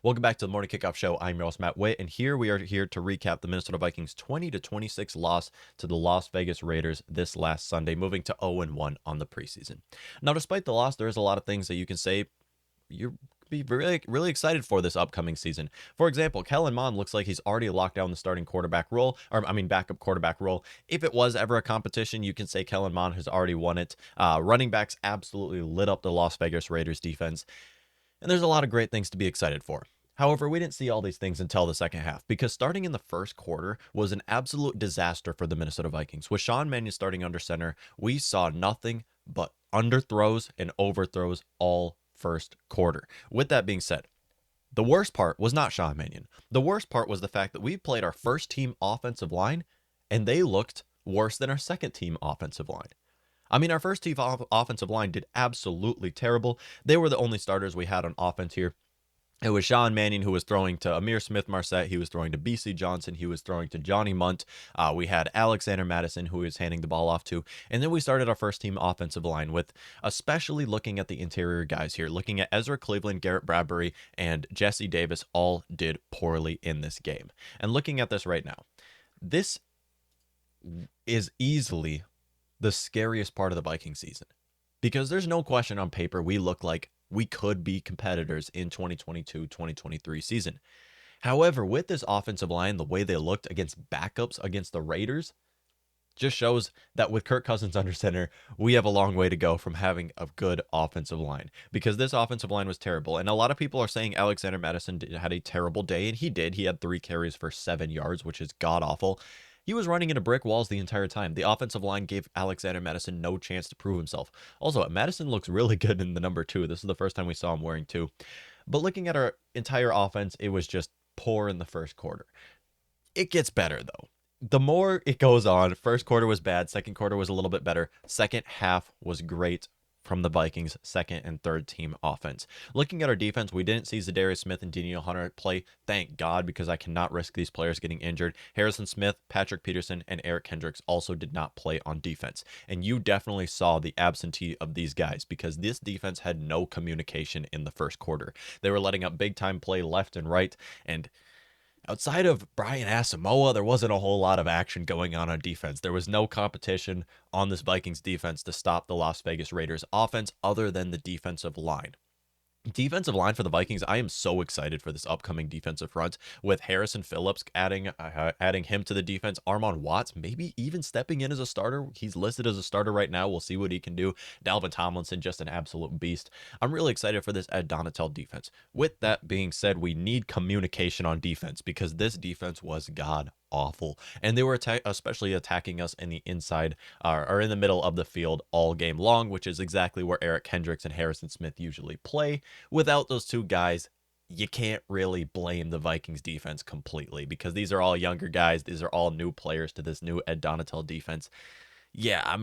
Welcome back to the Morning Kickoff Show. I'm your host, Matt Witt, and here we are here to recap the Minnesota Vikings 20-26 loss to the Las Vegas Raiders this last Sunday, moving to 0-1 on the preseason. Now, despite the loss, there is a lot of things that you can say you're be really excited for this upcoming season. For example, Kellen Mond looks like he's already locked down the starting quarterback role, backup quarterback role. If it was ever a competition, you can say Kellen Mond has already won it. Running backs absolutely lit up the Las Vegas Raiders defense. And there's a lot of great things to be excited for. However, we didn't see all these things until the second half, because starting in the first quarter was an absolute disaster for the Minnesota Vikings. With Sean Mannion starting under center, we saw nothing but underthrows and overthrows all first quarter. With that being said, the worst part was not Sean Mannion. The worst part was the fact that we played our first team offensive line, and they looked worse than our second team offensive line. Our first team offensive line did absolutely terrible. They were the only starters we had on offense here. It was Sean Mannion who was throwing to Amir Smith-Marset. He was throwing to BC Johnson. He was throwing to Johnny Munt. We had Alexander Madison who he was handing the ball off to. And then we started our first team offensive line with especially looking at the interior guys here. Looking at Ezra Cleveland, Garrett Bradbury, and Jesse Davis all did poorly in this game. And looking at this right now, this is easily the scariest part of the Viking season, because there's no question on paper we look like we could be competitors in 2022-2023 season. However, with this offensive line, the way they looked against backups against the Raiders just shows that with Kirk Cousins under center, we have a long way to go from having a good offensive line, because this offensive line was terrible. And a lot of people are saying Alexander Madison had a terrible day, and he did. He had 3 carries for 7 yards, which is god awful. He was running into brick walls the entire time. The offensive line gave Alexander Madison no chance to prove himself. Also, Madison looks really good in the number 2. This is the first time we saw him wearing 2. But looking at our entire offense, it was just poor in the first quarter. It gets better, though. The more it goes on, first quarter was bad. Second quarter was a little bit better. Second half was great from the Vikings' second and third team offense. Looking at our defense, we didn't see Zadarius Smith and Daniel Hunter play. Thank God, because I cannot risk these players getting injured. Harrison Smith, Patrick Peterson, and Eric Kendricks also did not play on defense. And you definitely saw the absentee of these guys, because this defense had no communication in the first quarter. They were letting up big time play left and right, and outside of Brian Asamoah, there wasn't a whole lot of action going on defense. There was no competition on this Vikings defense to stop the Las Vegas Raiders offense other than the defensive line. Defensive line for the Vikings, I am so excited for this upcoming defensive front, with Harrison Phillips adding him to the defense. Armon Watts maybe even stepping in as a starter. He's listed as a starter right now. We'll see what he can do. Dalvin Tomlinson, just an absolute beast. I'm really excited for this Ed Donatel defense. With that being said, we need communication on defense, because this defense was god awful, and they were especially attacking us in the inside or in the middle of the field all game long, which is exactly where Eric Kendricks and Harrison Smith usually play. Without those two guys, you can't really blame the Vikings defense completely, because these are all younger guys. These are all new players to this new Ed Donatel defense. Yeah,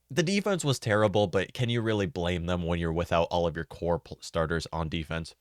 the defense was terrible, but can you really blame them when you're without all of your core starters on defense?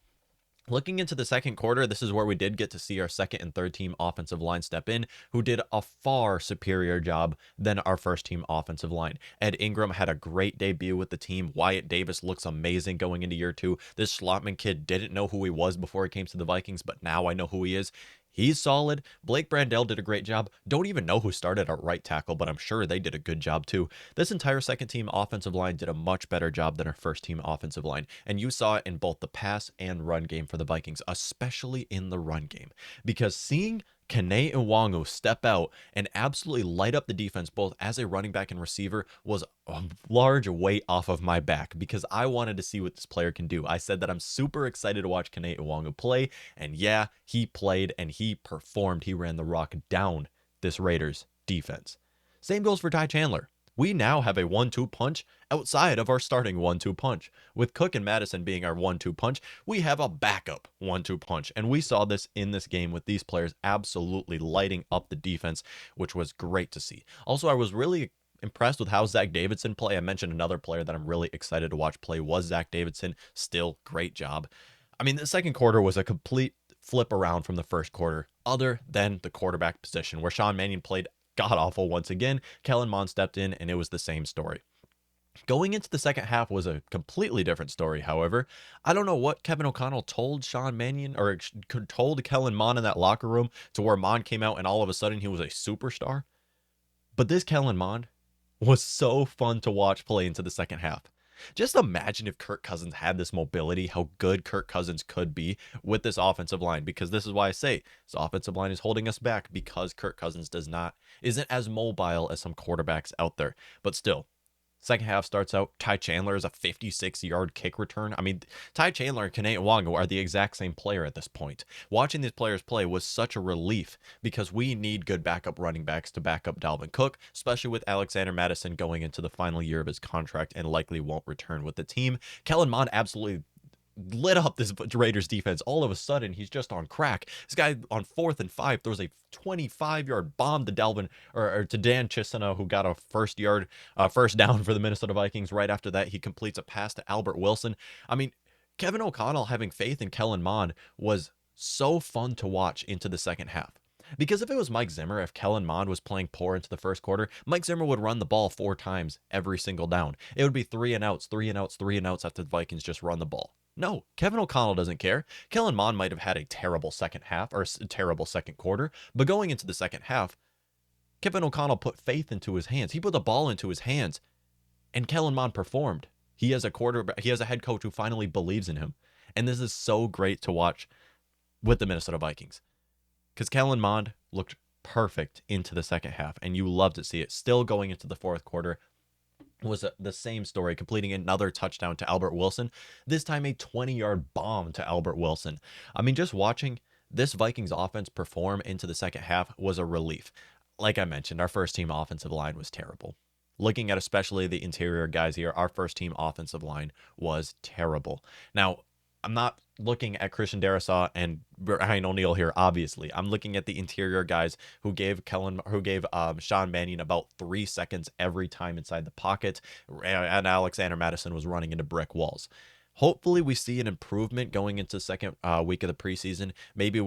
Looking into the second quarter, this is where we did get to see our second and third team offensive line step in, who did a far superior job than our first team offensive line. Ed Ingram had a great debut with the team. Wyatt Davis looks amazing going into year 2. This Schlotman kid didn't know who he was before he came to the Vikings, but now I know who he is. He's solid. Blake Brandell did a great job. Don't even know who started at right tackle, but I'm sure they did a good job too. This entire second team offensive line did a much better job than our first team offensive line. And you saw it in both the pass and run game for the Vikings, especially in the run game. Because seeing Kene Iwangu step out and absolutely light up the defense both as a running back and receiver was a large weight off of my back, because I wanted to see what this player can do. I said that I'm super excited to watch Kene Iwangu play, and yeah, he played and he performed. He ran the rock down this Raiders defense. Same goes for Ty Chandler. We now have a 1-2 punch outside of our starting 1-2 punch. With Cook and Madison being our 1-2 punch, we have a backup 1-2 punch. And we saw this in this game with these players absolutely lighting up the defense, which was great to see. Also, I was really impressed with how Zach Davidson play. I mentioned another player that I'm really excited to watch play was Zach Davidson. Still, great job. The second quarter was a complete flip around from the first quarter, other than the quarterback position, where Sean Mannion played god awful once again. Kellen Mond stepped in, and it was the same story. Going into the second half was a completely different story, however. I don't know what Kevin O'Connell told Sean Mannion or told Kellen Mond in that locker room to where Mond came out and all of a sudden he was a superstar. But this Kellen Mond was so fun to watch play into the second half. Just imagine if Kirk Cousins had this mobility, how good Kirk Cousins could be with this offensive line. Because this is why I say this offensive line is holding us back because Kirk Cousins isn't as mobile as some quarterbacks out there. But still, second half starts out. Ty Chandler is a 56-yard kick return. I mean, Ty Chandler and Kene Nwangwu are the exact same player at this point. Watching these players play was such a relief because we need good backup running backs to back up Dalvin Cook, especially with Alexander Mattison going into the final year of his contract and likely won't return with the team. Kellen Mond absolutely lit up this Raiders defense. All of a sudden, he's just on crack. This guy on 4th and 5 throws a 25-yard bomb to Dalvin or to Dan Chisena, who got a first down for the Minnesota Vikings. Right after that, he completes a pass to Albert Wilson. I mean, Kevin O'Connell having faith in Kellen Mond was so fun to watch into the second half. Because if it was Mike Zimmer, if Kellen Mond was playing poor into the first quarter, Mike Zimmer would run the ball 4 times every single down. It would be 3 and outs, 3 and outs, 3 and outs after the Vikings just run the ball. No, Kevin O'Connell doesn't care. Kellen Mond might have had a terrible second half or a terrible second quarter, but going into the second half, Kevin O'Connell put faith into his hands. He put the ball into his hands, and Kellen Mond performed. He has a head coach who finally believes in him. And this is so great to watch with the Minnesota Vikings. Because Kellen Mond looked perfect into the second half, and you love to see it. Still going into the fourth quarter, was the same story, completing another touchdown to Albert Wilson, this time a 20-yard bomb to Albert Wilson. I mean, just watching this Vikings offense perform into the second half was a relief. Like I mentioned, our first team offensive line was terrible. Looking at especially the interior guys here, our first team offensive line was terrible. Now, I'm not looking at Christian Darrisaw and Ryan O'Neal here, obviously. I'm looking at the interior guys who gave Sean Mannion about 3 seconds every time inside the pocket, and Alexander Mattison was running into brick walls. Hopefully we see an improvement going into the second week of the preseason. Maybe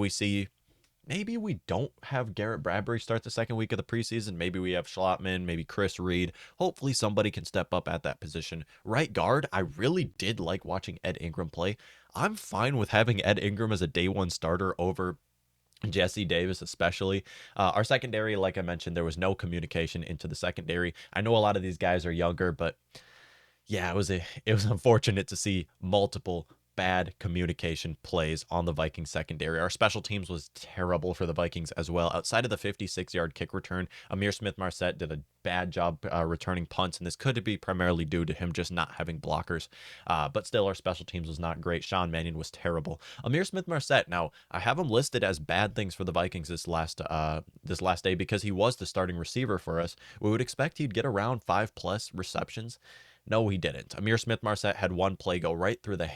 we don't have Garrett Bradbury start the second week of the preseason. Maybe we have Schlottman, maybe Chris Reed. Hopefully somebody can step up at that position. Right guard, I really did like watching Ed Ingram play. I'm fine with having Ed Ingram as a day one starter over Jesse Davis, especially. Our secondary, like I mentioned, there was no communication into the secondary. I know a lot of these guys are younger, but yeah, it was unfortunate to see multiple bad communication plays on the Vikings secondary. Our special teams was terrible for the Vikings as well. Outside of the 56-yard kick return, Amir Smith-Marset did a bad job returning punts, and this could be primarily due to him just not having blockers. But still, our special teams was not great. Sean Mannion was terrible. Amir Smith-Marset, now, I have him listed as bad things for the Vikings this last day because he was the starting receiver for us. We would expect he'd get around 5+ receptions. No, he didn't. Amir Smith-Marset had one play go right through his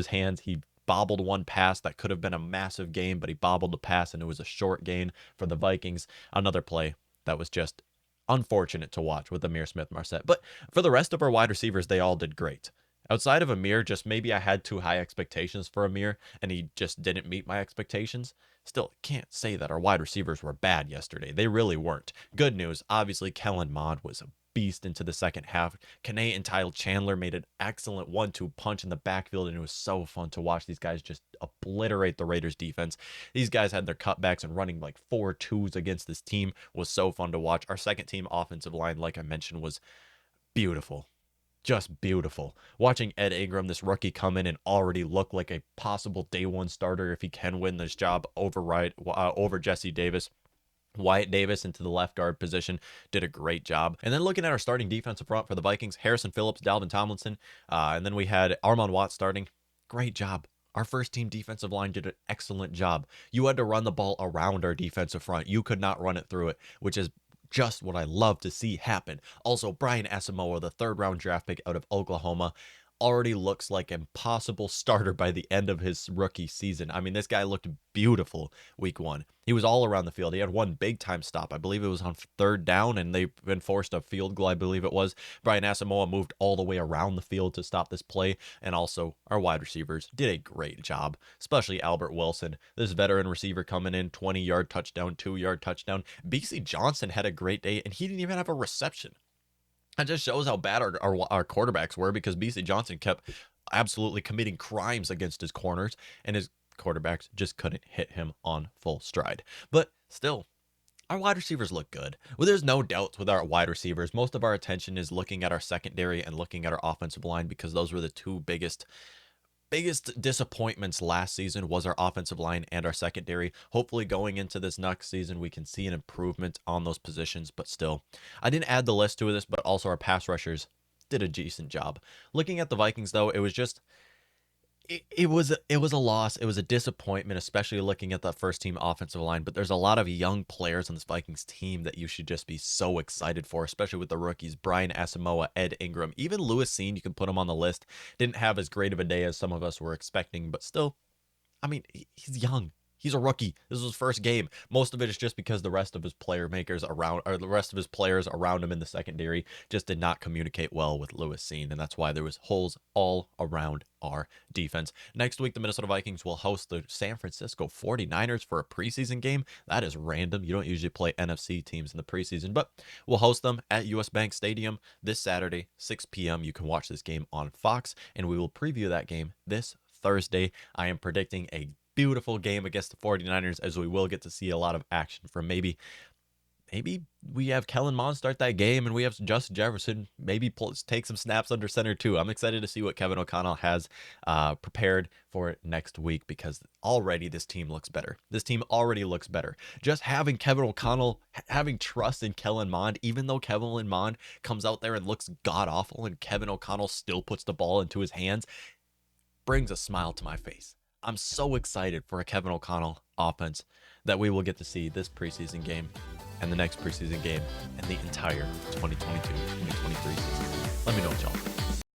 hands. He bobbled one pass that could have been a massive gain, but he bobbled the pass and it was a short gain for the Vikings. Another play that was just unfortunate to watch with Amir Smith-Marset. But for the rest of our wide receivers, they all did great. Outside of Amir, just maybe I had too high expectations for Amir and he just didn't meet my expectations. Still, can't say that our wide receivers were bad yesterday. They really weren't. Good news, obviously, Kellen Mond was a beast into the second half. Kene and Ty Chandler made an excellent 1-2 punch in the backfield, and it was so fun to watch these guys just obliterate the Raiders defense. These guys had their cutbacks and running like 4-2s against this team was so fun to watch. Our second team offensive line, like I mentioned, was beautiful. Just beautiful. Watching Ed Ingram, this rookie, come in and already look like a possible day one starter if he can win this job over Jesse Davis. Wyatt Davis into the left guard position did a great job. And then looking at our starting defensive front for the Vikings, Harrison Phillips, Dalvin Tomlinson, and then we had Armon Watts starting. Great job. Our first team defensive line did an excellent job. You had to run the ball around our defensive front. You could not run it through it, which is just what I love to see happen. Also, Brian Asamoah, the 3rd-round draft pick out of Oklahoma, already looks like a possible starter by the end of his rookie season. I mean, this guy looked beautiful week 1. He was all around the field. He had one big time stop. I believe it was on 3rd down, and they've been forced a field goal, I believe it was. Brian Asamoah moved all the way around the field to stop this play, and also our wide receivers did a great job, especially Albert Wilson. This veteran receiver coming in, 20-yard touchdown, 2-yard touchdown. BC Johnson had a great day, and he didn't even have a reception. That just shows how bad our quarterbacks were, because BC Johnson kept absolutely committing crimes against his corners, and his quarterbacks just couldn't hit him on full stride. But still, our wide receivers look good. Well, there's no doubts with our wide receivers. Most of our attention is looking at our secondary and looking at our offensive line, because those were the two biggest disappointments last season, was our offensive line and our secondary. Hopefully going into this next season, we can see an improvement on those positions, but still, I didn't add the list to this, but also our pass rushers did a decent job. Looking at the Vikings, though, it was just it was a loss. It was a disappointment, especially looking at the first team offensive line. But there's a lot of young players on this Vikings team that you should just be so excited for, especially with the rookies: Brian Asamoah, Ed Ingram, even Lewis Seen. You can put him on the list. Didn't have as great of a day as some of us were expecting, but still, I mean, he's young. He's a rookie. This is his first game. Most of it is just because the rest of his player makers around, or the rest of his players around him in the secondary, just did not communicate well with Lewis Seen, and that's why there was holes all around our defense. Next week, the Minnesota Vikings will host the San Francisco 49ers for a preseason game. That is random. You don't usually play NFC teams in the preseason, but we'll host them at US Bank Stadium this Saturday, 6 p.m. You can watch this game on Fox, and we will preview that game this Thursday. I am predicting a beautiful game against the 49ers, as we will get to see a lot of action from maybe we have Kellen Mond start that game, and we have Justin Jefferson maybe take some snaps under center too. I'm excited to see what Kevin O'Connell has prepared for next week, because already this team looks better. This team already looks better. Just having Kevin O'Connell, having trust in Kellen Mond, even though Kellen Mond comes out there and looks god awful, and Kevin O'Connell still puts the ball into his hands, brings a smile to my face. I'm so excited for a Kevin O'Connell offense that we will get to see this preseason game and the next preseason game and the entire 2022-2023 season. Let me know what y'all think.